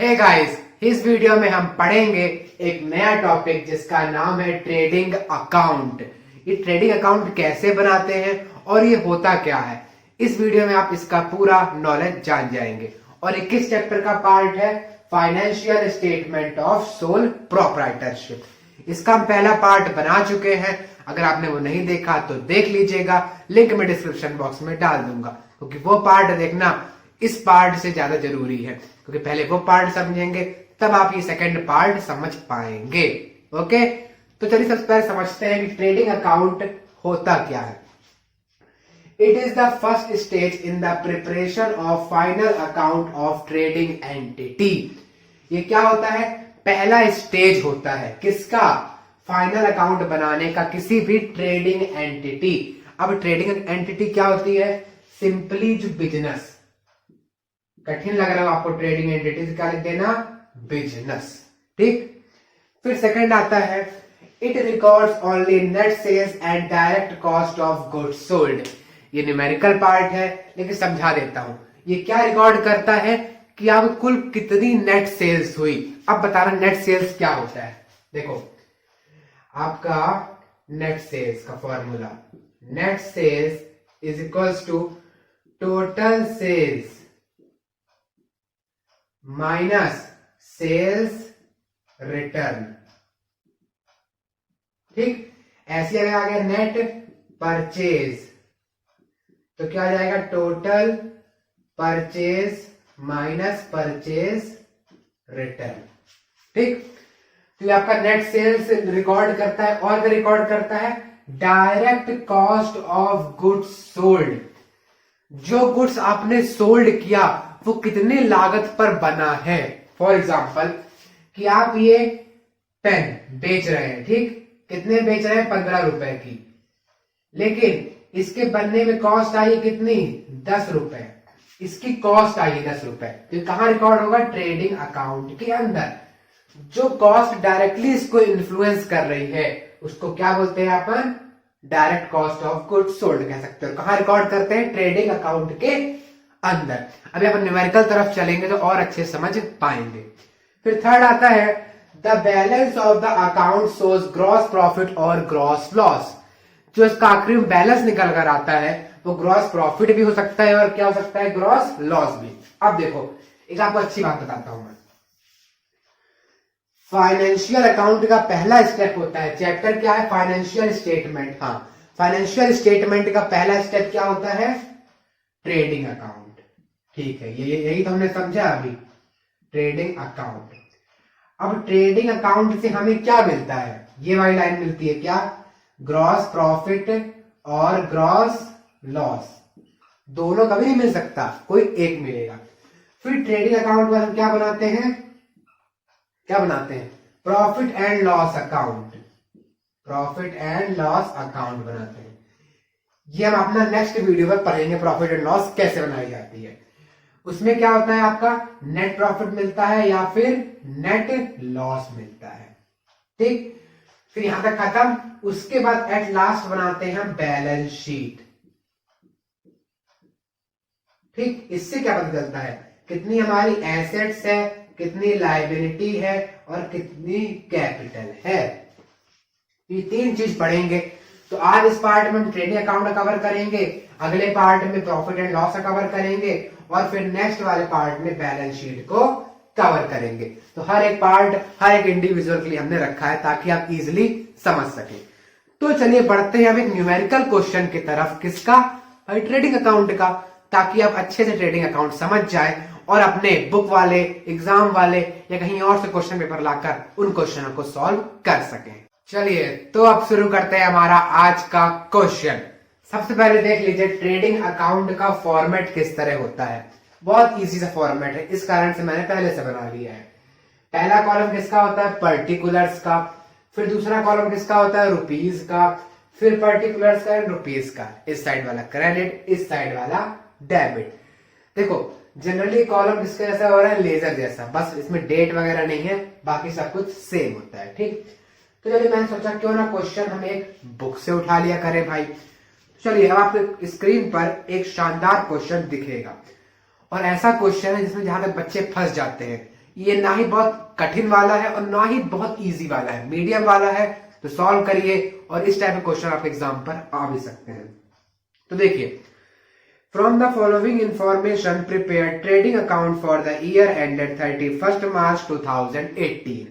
Hey guys, इस video में हम पढ़ेंगे एक नया टॉपिक जिसका नाम है ट्रेडिंग अकाउंट। ये ट्रेडिंग अकाउंट कैसे बनाते हैं और ये होता क्या है, इस वीडियो में आप इसका पूरा नॉलेज जान जाएंगे। और 21 चैप्टर का पार्ट है financial statement of sole proprietorship. इसका हम पहला पार्ट बना चुके हैं, अगर आपने वो नहीं देखा तो देख लीजिएगा, लिंक मैं डिस्क्रिप्शन बॉक्स में डाल दूंगा, क्योंकि वो पार्ट देखना इस पार्ट से ज्यादा जरूरी है, क्योंकि पहले वो पार्ट समझेंगे तब आप ये सेकंड पार्ट समझ पाएंगे। ओके, तो चलिए सबसे पहले समझते हैं कि ट्रेडिंग अकाउंट होता क्या है। It is the first stage in the preparation of final account of trading entity. ये क्या होता है? पहला स्टेज होता है किसका? फाइनल अकाउंट बनाने का किसी भी ट्रेडिंग एंटिटी। अब ट्रेडिंग एंटिटी क्या होती है? सिंपली जो बिजनेस, कठिन लग रहा हो आपको ट्रेडिंग एंटिटी क्या लिख देना? बिजनेस। ठीक, फिर सेकंड आता है it records only net sales and direct cost of goods sold. ये न्यूमेरिकल पार्ट है लेकिन समझा देता हूं। ये क्या रिकॉर्ड करता है कि आप कुल कितनी नेट सेल्स हुई। अब बताना नेट सेल्स क्या होता है। देखो, आपका नेट सेल्स का formula, net sales is equals to total sales minus sales return. ठीक, ऐसे अगर आ गया नेट परचेज तो क्या आ जाएगा? Total purchase minus purchase return. ठीक, तो ये आपका नेट सेल्स रिकॉर्ड करता है और क्या रिकॉर्ड करता है? Direct cost of goods sold. जो गुड्स आपने सोल्ड किया वो कितने लागत पर बना है। फॉर एग्जाम्पल कि आप ये पेन बेच रहे हैं, ठीक, कितने बेच रहे हैं? 15 रुपए की, लेकिन इसके बनने में कॉस्ट आई कितनी? 10 रुपए। इसकी कॉस्ट आई 10 रुपए, तो कहां रिकॉर्ड होगा? ट्रेडिंग अकाउंट के अंदर। जो कॉस्ट डायरेक्टली इसको इन्फ्लुएंस कर रही है उसको क्या बोलते हैं अपन? Direct cost of goods sold कह सकते हो। कहां रिकॉर्ड करते हैं? ट्रेडिंग अकाउंट के अंदर। अभी अपन न्यूमेरिकल तरफ चलेंगे तो और अच्छे समझ पाएंगे। फिर थर्ड आता है the balance of the account shows gross profit और ग्रॉस लॉस। जो इसका आखिरी में बैलेंस निकल कर आता है वो ग्रॉस प्रॉफिट भी हो सकता है और क्या हो सकता है? ग्रॉस लॉस भी। अब देखो, एक आपको अच्छी बात बताता हूं मैं। फाइनेंशियल अकाउंट का पहला स्टेप होता है, चैप्टर क्या है? Financial statement. हाँ, फाइनेंशियल स्टेटमेंट का पहला स्टेप क्या होता है? Trading account. ठीक है, ये यही तो हमने समझा अभी, ट्रेडिंग अकाउंट। अब ट्रेडिंग अकाउंट से हमें क्या मिलता है? ये वाली लाइन मिलती है क्या? ग्रॉस प्रॉफिट और ग्रॉस लॉस। दोनों कभी नहीं मिल सकता, कोई एक मिलेगा। फिर ट्रेडिंग अकाउंट में हम क्या बनाते हैं? क्या बनाते हैं? Profit and loss account. Profit and loss account बनाते हैं। ये हम अपना नेक्स्ट वीडियो पर पढ़ेंगे, प्रॉफिट एंड लॉस कैसे बनाई जाती है। उसमें क्या होता है? आपका नेट प्रॉफिट मिलता है या फिर नेट लॉस मिलता है। ठीक, फिर यहां तक खत्म। उसके बाद एट लास्ट बनाते हैं हम बैलेंस शीट। ठीक, इससे क्या पता चलता है? कितनी हमारी एसेट्स है, कितनी लायबिलिटी है और कितनी कैपिटल है। ये तीन चीज पढ़ेंगे। तो आज इस पार्ट में ट्रेडिंग अकाउंट कवर करेंगे, अगले पार्ट में प्रॉफिट एंड लॉस कवर करेंगे और फिर नेक्स्ट वाले पार्ट में बैलेंस शीट को कवर करेंगे। तो हर एक पार्ट हर एक इंडिविजुअल के लिए हमने रखा है ताकि आप इजिली समझ सके। तो चलिए बढ़ते हैं अब एक न्यूमेरिकल क्वेश्चन की तरफ। किसका? भाई ट्रेडिंग अकाउंट का, ताकि आप अच्छे से ट्रेडिंग अकाउंट समझ जाए और अपने बुक वाले, एग्जाम वाले या कहीं और से क्वेश्चन पेपर लाकर उन क्वेश्चनों को सॉल्व कर सकें। चलिए तो अब शुरू करते हैं हमारा आज का क्वेश्चन। सबसे पहले देख लीजिए ट्रेडिंग अकाउंट का फॉर्मेट किस तरह होता है। बहुत इजी सा फॉर्मेट है, इस कारण से मैंने पहले से बना लिया है। पहला कॉलम किसका होता है? पर्टिकुलर्स का। फिर दूसरा कॉलम किसका होता है? रुपीज का। फिर पर्टिकुलर्स का, रुपीज का। इस साइड वाला क्रेडिट, इस साइड वाला डेबिट। देखो जनरली कॉलम किसके जैसा हो रहा है? लेजर जैसा, बस इसमें डेट वगैरह नहीं है, बाकी सब कुछ सेम होता है। ठीक, तो चलिए मैंने सोचा क्यों ना क्वेश्चन हम एक बुक से उठा लिया करें भाई। चलिए अब आपको स्क्रीन पर एक शानदार क्वेश्चन दिखेगा और ऐसा क्वेश्चन है जिसमें जहां तक बच्चे फंस जाते हैं। ये ना ही बहुत कठिन वाला है और ना ही बहुत इजी वाला है, मीडियम वाला है। तो सॉल्व करिए और इस टाइप के क्वेश्चन आपके एग्जाम पर आ भी सकते हैं। तो देखिए, from the following information prepare trading account for the year ended 31 मार्च 2018।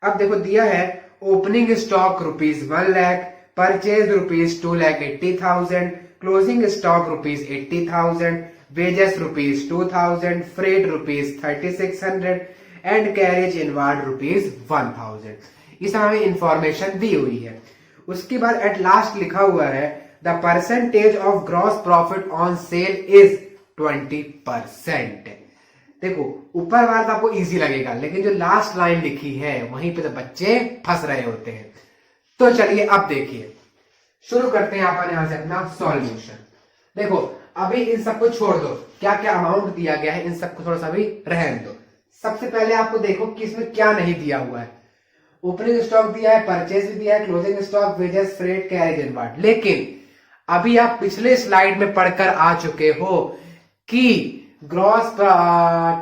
अब देखो दिया है opening stock ₹1 lakh, purchase ₹2,80,000, closing stock ₹80,000, wages ₹2,000, freight ₹3,600 and carriage inward ₹1,000। इस हमें इंफॉर्मेशन दी हुई है। उसके बाद एट लास्ट लिखा हुआ है the percentage of gross profit on sale is 20%। देखो ऊपर वाला तो आपको इजी लगेगा, लेकिन जो लास्ट लाइन लिखी है वहीं पे तो बच्चे फंस रहे होते हैं। तो चलिए अब देखिए, शुरू करते हैं अपन यहां से अपना सॉल्यूशन। देखो अभी इन सबको छोड़ दो, क्या क्या अमाउंट दिया गया है इन सबको थोड़ा सा भी रहने दो। सबसे पहले आपको देखो कि इसमें क्या नहीं दिया हुआ है। ओपनिंग स्टॉक दिया है, परचेज भी दिया है, closing stock, wages, freight, carriage inward. लेकिन अभी आप पिछले स्लाइड में पढ़कर आ चुके हो कि ग्रॉस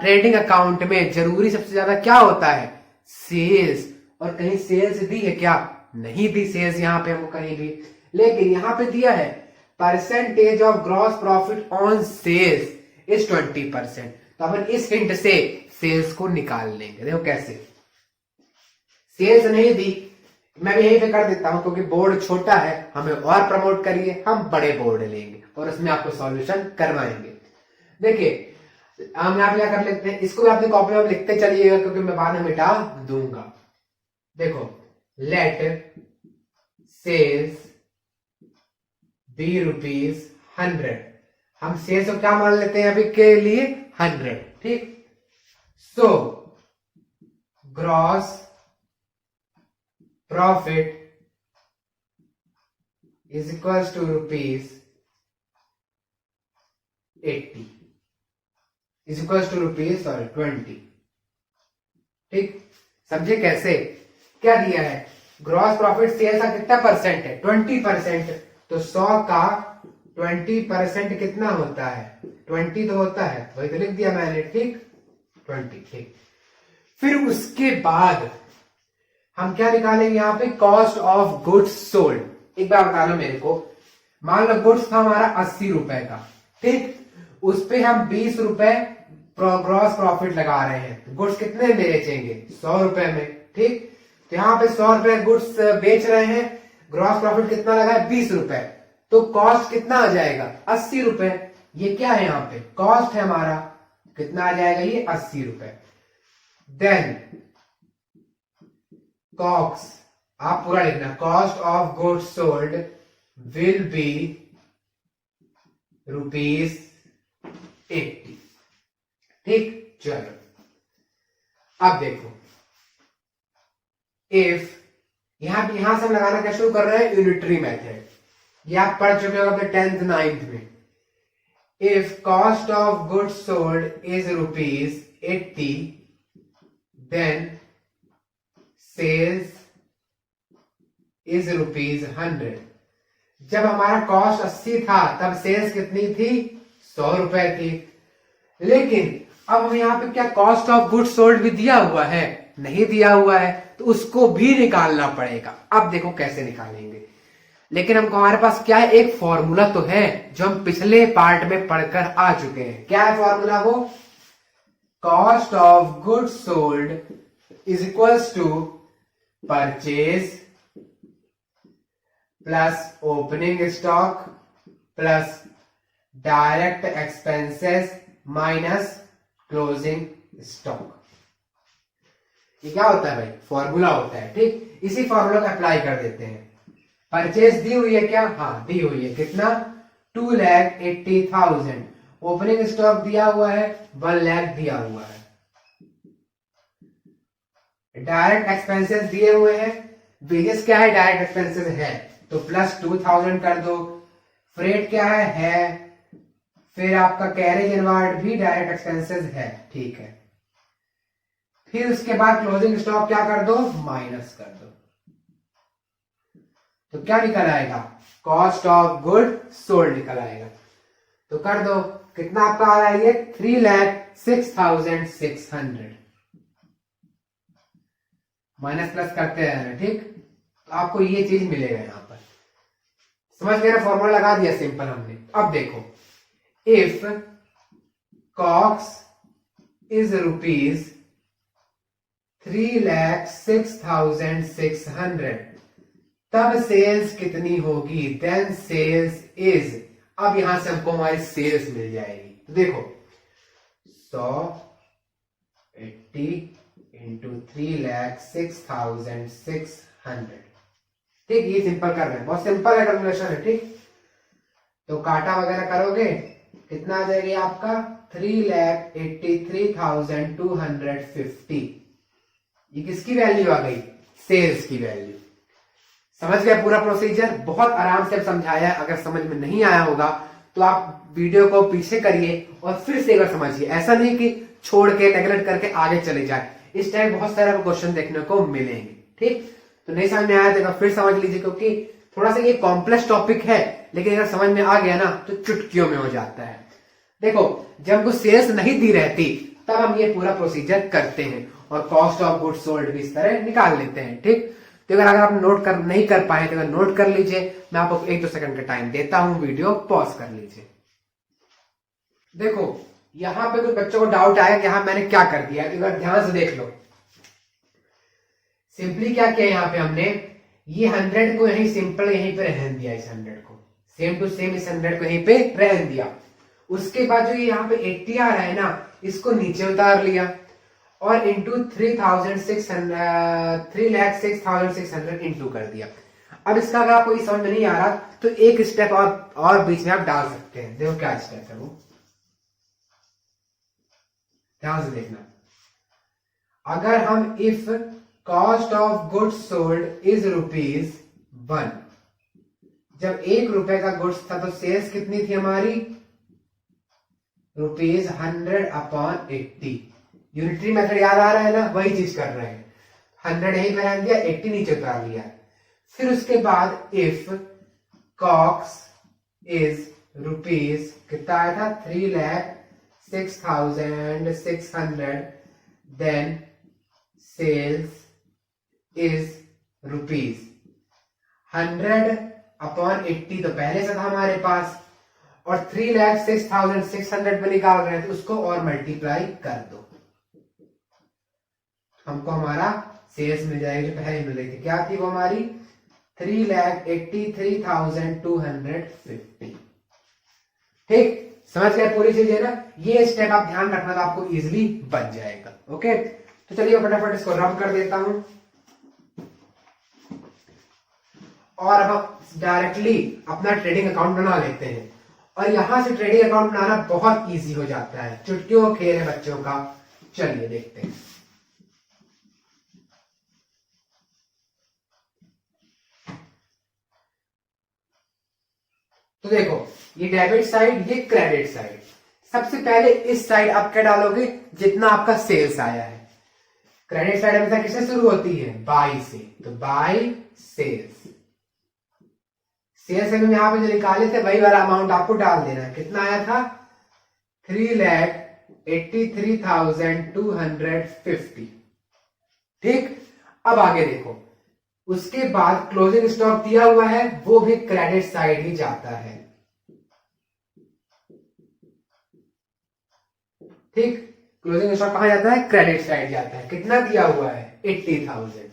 ट्रेडिंग अकाउंट में जरूरी सबसे ज्यादा क्या होता है, सेल्स। और कहीं सेल्स दी है क्या, नहीं दी सेल्स यहां पे हमको कहीं भी। लेकिन यहां पे दिया है percentage of gross profit on sales is 20%। तो अपन इस हिंट से सेल्स को निकाल लेंगे। देखो कैसे, सेल्स नहीं दी, मैं भी यहीं पे कर देता हूं क्योंकि बोर्ड छोटा है, हमें और प्रमोट करिए, हम बड़े बोर्ड लेंगे और उसमें आपको सॉल्यूशन करवाएंगे। देखिए हम यहां पे क्या कर लेते हैं, इसको भी अपनी कॉपी में लिखते चलिएगा क्योंकि मैं बाद में मिटा दूंगा। देखो लेट सेल्स बी ₹100। हम सेल्स को क्या मान लेते हैं अभी के लिए, 100। ठीक, so gross profit is equals to ₹80 is equals to ₹20। ठीक, समझे कैसे, क्या दिया है, ग्रॉस प्रॉफिट सेल्स का कितना परसेंट है, 20%। तो 100 का 20% कितना होता है, 20 तो होता है, वही तो लिख दिया मैंने। ठीक, 20। ठीक, फिर उसके बाद हम क्या निकालेंगे यहाँ पे, कॉस्ट ऑफ गुड्स सोल्ड। एक बार बता लो मेरे को, मान लो गुड्स था हमारा 80 रुपए का, ठीक, उस पे हम 20 रुपए ग्रॉस प्रॉफिट लगा रहे हैं। गुड्स कितने में बेचेंगे, 100 रुपए में। ठीक, तो यहाँ पे 100 रुपए गुड्स बेच रहे हैं, ग्रॉस प्रॉफिट कितना लगा है, 20 रुपए। तो कॉस्ट कितना आ जाएगा, 80 रुपए। ये क्या है, यहाँ पे कॉस्ट है हमारा, कितना आ जाएगा ये, 80 रुपए। देन कॉक्स, आप पूरा लिखना, cost of goods sold will be ₹80। ठीक, चलो अब देखो, इफ यहां से हम लगाना क्या शुरू कर रहे हैं, यूनिटरी मेथड। ये आप पढ़ चुके हो अपने 10th 9th में। If cost of goods sold is ₹80, then sales is ₹100। जब हमारा कॉस्ट 80 था तब सेल्स कितनी थी, 100 रुपए थी। लेकिन अब हम यहाँ पे क्या, कॉस्ट ऑफ गुड्स सोल्ड भी दिया हुआ है, नहीं दिया हुआ है, तो उसको भी निकालना पड़ेगा। अब देखो कैसे निकालेंगे, लेकिन हमको हमारे पास क्या है, एक फॉर्मूला तो है जो हम पिछले पार्ट में पढ़कर आ चुके हैं। क्या है फॉर्मूला वो, cost of goods sold is equals to purchase plus opening stock plus direct expenses minus closing stock. ये क्या होता है भाई, फॉर्मूला होता है। ठीक, इसी फॉर्मूला को अप्लाई कर देते हैं। परचेज दी हुई है क्या, हाँ दी हुई है, कितना, 2,80,000। ओपनिंग स्टॉक दिया हुआ है, 1 लाख दिया हुआ है। डायरेक्ट एक्सपेंसेस दिए हुए हैं, वेजेस क्या है, डायरेक्ट एक्सपेंसेस है, तो प्लस 2,000 कर दो। फ्रेट क्या है, फिर आपका कैरेज इनवार्ड भी डायरेक्ट एक्सपेंसेस है। ठीक है, फिर उसके बाद क्लोजिंग स्टॉक क्या कर दो, माइनस कर दो। तो क्या निकल आएगा, कॉस्ट ऑफ गुड सोल्ड निकल आएगा। तो कर दो, कितना आपका आ रहा है ये, 3,06,600। माइनस प्लस करते रहना, ठीक। तो आपको ये चीज मिलेगा यहां पर। समझ गए ना, फॉर्मूला लगा दिया सिंपल हमने। अब देखो, इफ कॉक्स इज रुपीज 3,06,600, तब सेल्स कितनी होगी? देन सेल्स इज, अब यहां से हमको हमारी सेल्स मिल जाएगी। तो देखो 180 इंटू 3,06,600, ठीक। ये सिंपल कर रहे हैं, बहुत सिंपल है कैलकुलेशन है, ठीक। तो काटा वगैरह करोगे कितना आ जाएगा आपका? 3,83,250। ये किसकी वैल्यू आ गई? सेल्स की वैल्यू। समझ गए पूरा प्रोसीजर? बहुत आराम से समझाया है। अगर समझ में नहीं आया होगा तो आप वीडियो को पीछे करिए और फिर से एक बार समझिए। ऐसा नहीं कि छोड़ के नेगलेक्ट करके आगे चले जाए। इस टाइम बहुत सारे क्वेश्चन देखने को मिलेंगे, ठीक। तो नहीं समझ में आया तो फिर समझ लीजिए, क्योंकि थोड़ा सा ये कॉम्प्लेक्स टॉपिक है, लेकिन अगर समझ में आ गया ना तो चुटकियों में हो जाता है। देखो, जब हमको सेल्स नहीं दी रहती तब हम ये पूरा प्रोसीजर करते हैं और कॉस्ट ऑफ गुड्स सोल्ड भी इस तरह निकाल लेते हैं, ठीक। तो अगर आप नोट कर नहीं कर पाए तो नोट कर लीजिए। मैं आपको 1-2 सेकंड का टाइम देता हूं, वीडियो पॉज कर लीजिए। देखो, यहां पे कुछ बच्चों को डाउट आया कि हाँ मैंने क्या कर दिया, तो अगर ध्यान से देख लो। सिंपली क्या किया यहाँ पे हमने, ये 100 को यहीं सिंपल यहीं पे रहने दिया, इस 100 को सेम टू सेम इस 100 को यहीं पे रहने दिया। उसके बाद जो यहाँ पे 80 आ रहा है ना, इसको नीचे उतार लिया और इंटू 3,06,600 इंटू कर दिया। अब इसका अगर आपको समझ में नहीं आ रहा तो एक स्टेप और बीच में आप डाल सकते हैं। देखो क्या स्टेप है वो, ध्यान से देखना। अगर हम if cost of goods sold is ₹1, जब 1 रुपए का गुड्स था तो सेल्स कितनी थी हमारी? ₹100/80। यूनिटरी मेथड याद आ रहा है ना, वही चीज कर रहे हैं। 100 यहीं पे रख दिया, 80 नीचे उतार लिया। फिर उसके बाद इफ कॉक्स इज रुपीज, कितना आया था? 3,06,600, देन सेल्स इज ₹100/80 तो पहले से था हमारे पास, और 3,06,600 पे निकाल रहे हैं तो उसको और मल्टीप्लाई कर दो, हमको हमारा सेल्स मिल जाएगी जो पहले मिल रही थी। क्या थी वो हमारी? 3,83,250, ठीक। समझ गए पूरी चीज है ना? ये स्टेप आप ध्यान रखना तो आपको इजिली बन जाएगा। ओके, तो चलिए फटाफट इसको रब कर देता हूं और अब हम डायरेक्टली अपना ट्रेडिंग अकाउंट बना लेते हैं। और यहां से ट्रेडिंग अकाउंट बनाना बहुत इजी हो जाता है, चुटकियों का खेल है बच्चों का। चलिए देखते हैं। तो देखो, ये डेबिट साइड, ये क्रेडिट साइड। सबसे पहले इस साइड आप क्या डालोगे? जितना आपका सेल्स आया है। क्रेडिट साइड हमेशा किससे शुरू होती है? बाई से, तो बाई सेल्स। सेल्स हम यहां पे जो निकाले थे वही वाला अमाउंट आपको डाल देना है। कितना आया था? 3,83,250, ठीक। अब आगे देखो, उसके बाद क्लोजिंग स्टॉक दिया हुआ है, वो भी क्रेडिट साइड ही जाता है, ठीक। क्लोजिंग स्टॉक कहां जाता है? क्रेडिट साइड जाता है। कितना दिया हुआ है? 80,000।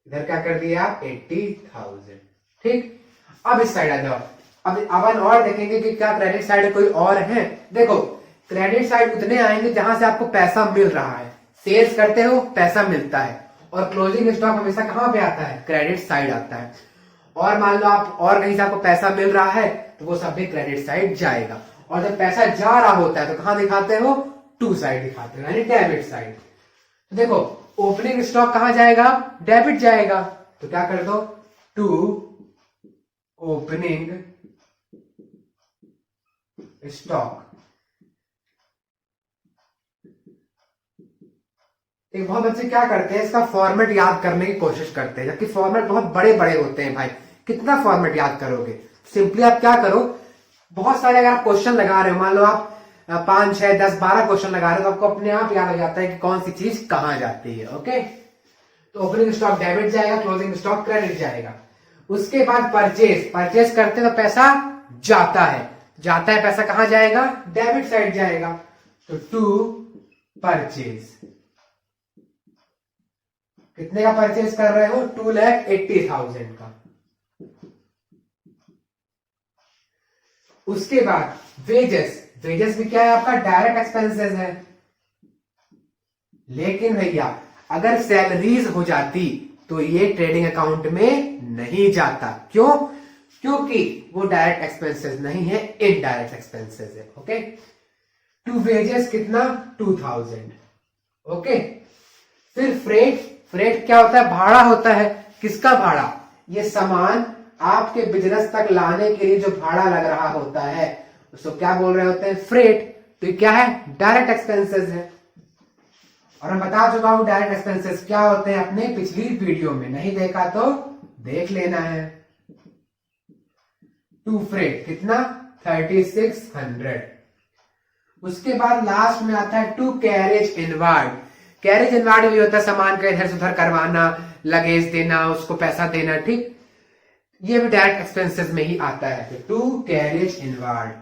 इधर क्या कर दिया आप? 80,000, ठीक। अब इस साइड आ जाओ। अब अपन और देखेंगे कि क्या क्रेडिट साइड कोई और है। देखो, क्रेडिट साइड उतने आएंगे जहां से आपको पैसा मिल रहा है। सेल्स करते हो, पैसा मिलता है, और क्लोजिंग स्टॉक हमेशा कहां पे आता है? क्रेडिट साइड आता है। और मान लो आप और कहीं से आपको पैसा मिल रहा है तो वो सब भी क्रेडिट साइड जाएगा। और जब पैसा जा रहा होता है तो कहां दिखाते हो? टू साइड दिखाते हो, यानी डेबिट साइड। तो देखो, ओपनिंग स्टॉक कहां जाएगा? डेबिट जाएगा। तो क्या कर दो? To opening stock. एक बहुत बच्चे क्या करते हैं, इसका फॉर्मेट याद करने की कोशिश करते हैं, जबकि फॉर्मेट बहुत बड़े बड़े होते हैं भाई। कितना फॉर्मेट याद करोगे? सिंपली आप क्या करो, बहुत सारे अगर आप क्वेश्चन लगा रहे हो, मान लो आप 5, 6, 10, 12 क्वेश्चन लगा रहे हो, तो आपको अपने आप याद हो जाता है कि कौन सी चीज कहां जाती है। ओके, तो ओपनिंग स्टॉक डेबिट जाएगा, क्लोजिंग स्टॉक क्रेडिट जाएगा। उसके बाद परचेज करते तो पैसा जाता है पैसा कहां जाएगा, डेबिट साइड जाएगा। तो टू परचेज, कितने का परचेज कर रहे हो, 2,80,000 का। उसके बाद वेजेस भी क्या है आपका, डायरेक्ट एक्सपेंसेस है। लेकिन भैया अगर सैलरीज हो जाती तो ये ट्रेडिंग अकाउंट में नहीं जाता। क्यों? क्योंकि वो डायरेक्ट एक्सपेंसेस नहीं है, इनडायरेक्ट एक्सपेंसेस है। ओके, टू वेजेस कितना, 2,000। ओके, फिर फ्रेट क्या होता है, भाड़ा होता है। किसका भाड़ा, ये सामान आपके बिजनेस तक लाने के लिए जो भाड़ा लग रहा होता है उसको क्या बोल रहे होते हैं, फ्रेट। तो ये क्या है, डायरेक्ट एक्सपेंसेस है। और मैं बता चुका हूं डायरेक्ट एक्सपेंसेस क्या होते हैं अपने पिछली वीडियो में, नहीं देखा तो देख लेना है। टू फ्रेट कितना, 3,600। उसके बाद लास्ट में आता है to carriage inward. Carriage inward भी होता है सामान का इधर से उधर करवाना, लगेज देना, उसको पैसा देना। ठीक, ये भी डायरेक्ट एक्सपेंसेस में ही आता है। To carriage inward.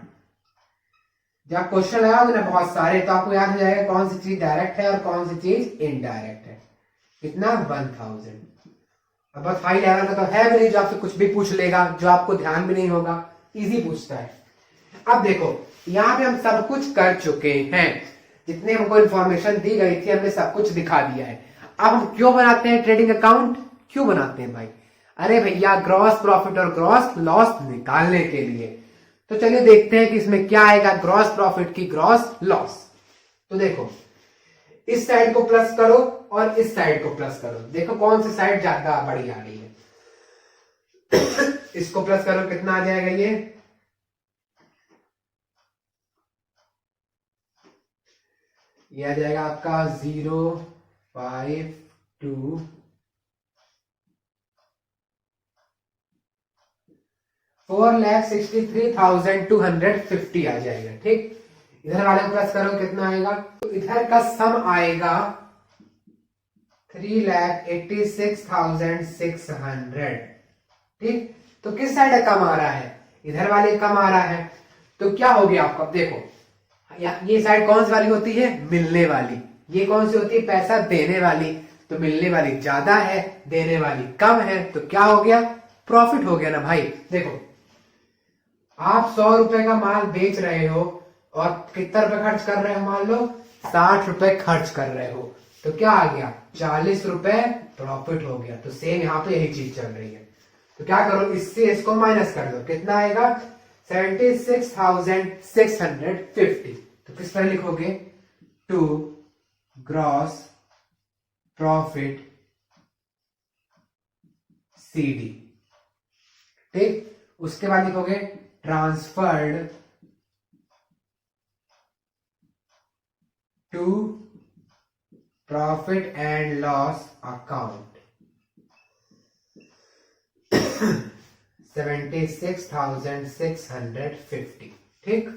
जब क्वेश्चन आया ना बहुत सारे, तो आपको याद हो जाएगा कौन सी चीज डायरेक्ट है और कौन सी चीज इनडायरेक्ट है। कितना, 1,000। अब बस हाई लेवल का तो है भी नहीं जो आपसे कुछ भी पूछ लेगा, जो आपको ध्यान भी नहीं होगा, इजी पूछता है। अब देखो यहाँ पे हम सब कुछ कर चुके हैं, जितने हमको इंफॉर्मेशन दी गई थी हमने सब कुछ दिखा दिया है। अब हम क्यों बनाते हैं ट्रेडिंग अकाउंट, क्यों बनाते हैं भाई? अरे भैया ग्रॉस प्रॉफिट और ग्रॉस लॉस निकालने के लिए। तो चलिए देखते हैं कि इसमें क्या आएगा, ग्रॉस प्रॉफिट की ग्रॉस लॉस। तो देखो इस साइड को प्लस करो और इस साइड को प्लस करो, देखो कौन सी साइड ज्यादा बड़ी आ रही है। इसको प्लस करो, कितना आ जाएगा ये आ जाएगा आपका 0.52 4,63,250 आ जाएगा। ठीक, इधर वाले को प्लस करो, कितना आएगा, तो इधर का सम आएगा 3,86,600। ठीक, तो किस साइड कम आ रहा है, इधर वाले कम आ रहा है। तो क्या हो गया आपको, अब देखो ये साइड कौन सी वाली होती है, मिलने वाली। ये कौन सी होती है, पैसा देने वाली। तो मिलने वाली ज्यादा है, देने वाली कम है, तो क्या हो गया, प्रॉफिट हो गया ना भाई। देखो आप 100 रुपए का माल बेच रहे हो और कितना रुपए खर्च कर रहे हो, मान लो 60 रुपए खर्च कर रहे हो, तो क्या आ गया, 40 रुपए प्रॉफिट हो गया। तो सेम यहाँ पे यही चीज चल रही है। तो क्या करो, इससे इसको माइनस कर दो, कितना आएगा, 76,650। तो किस तरह लिखोगे, टू ग्रॉस प्रॉफिट CD। ठीक, उसके बाद लिखोगे transferred to profit and loss account 76,650। ठीक,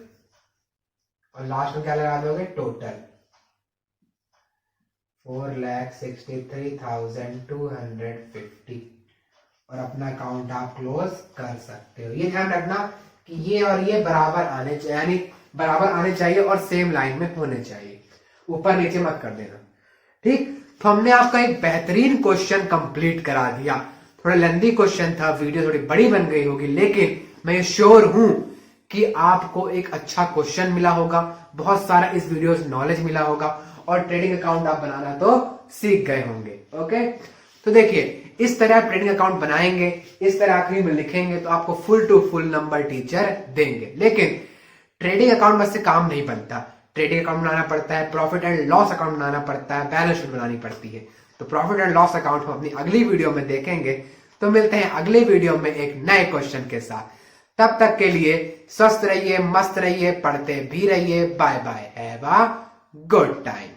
और लास्ट में क्या लगा दोगे, टोटल 4,63,250 और अपना अकाउंट आप क्लोज कर सकते हो। ये ध्यान रखना कि ये और ये बराबर आने चाहिए, यानी बराबर आने चाहिए और सेम लाइन में होने चाहिए, ऊपर नीचे मत कर देना। ठीक, तो हमने आपका एक बेहतरीन क्वेश्चन कंप्लीट करा दिया। थोड़ा लेंथी क्वेश्चन था, वीडियो थोड़ी बड़ी बन गई होगी, लेकिन मैं श्योर हूं कि आपको एक अच्छा क्वेश्चन मिला होगा, बहुत सारा इस वीडियो से नॉलेज मिला होगा और ट्रेडिंग अकाउंट आप बनाना तो सीख गए होंगे। ओके, तो देखिए इस तरह आप ट्रेडिंग अकाउंट बनाएंगे, इस तरह आखिरी में लिखेंगे तो आपको full to full number teacher देंगे। लेकिन ट्रेडिंग अकाउंट बस से काम नहीं बनता, ट्रेडिंग अकाउंट बनाना पड़ता है, प्रॉफिट एंड लॉस अकाउंट बनाना पड़ता है, बैलेंस शीट बनानी पड़ती है। तो प्रॉफिट एंड लॉस अकाउंट हम अपनी अगली वीडियो में देखेंगे। तो मिलते हैं अगले वीडियो में एक नए क्वेश्चन के साथ। तब तक के लिए स्वस्थ रहिए, मस्त रहिए, पढ़ते भी रहिए। Bye bye, have a good time.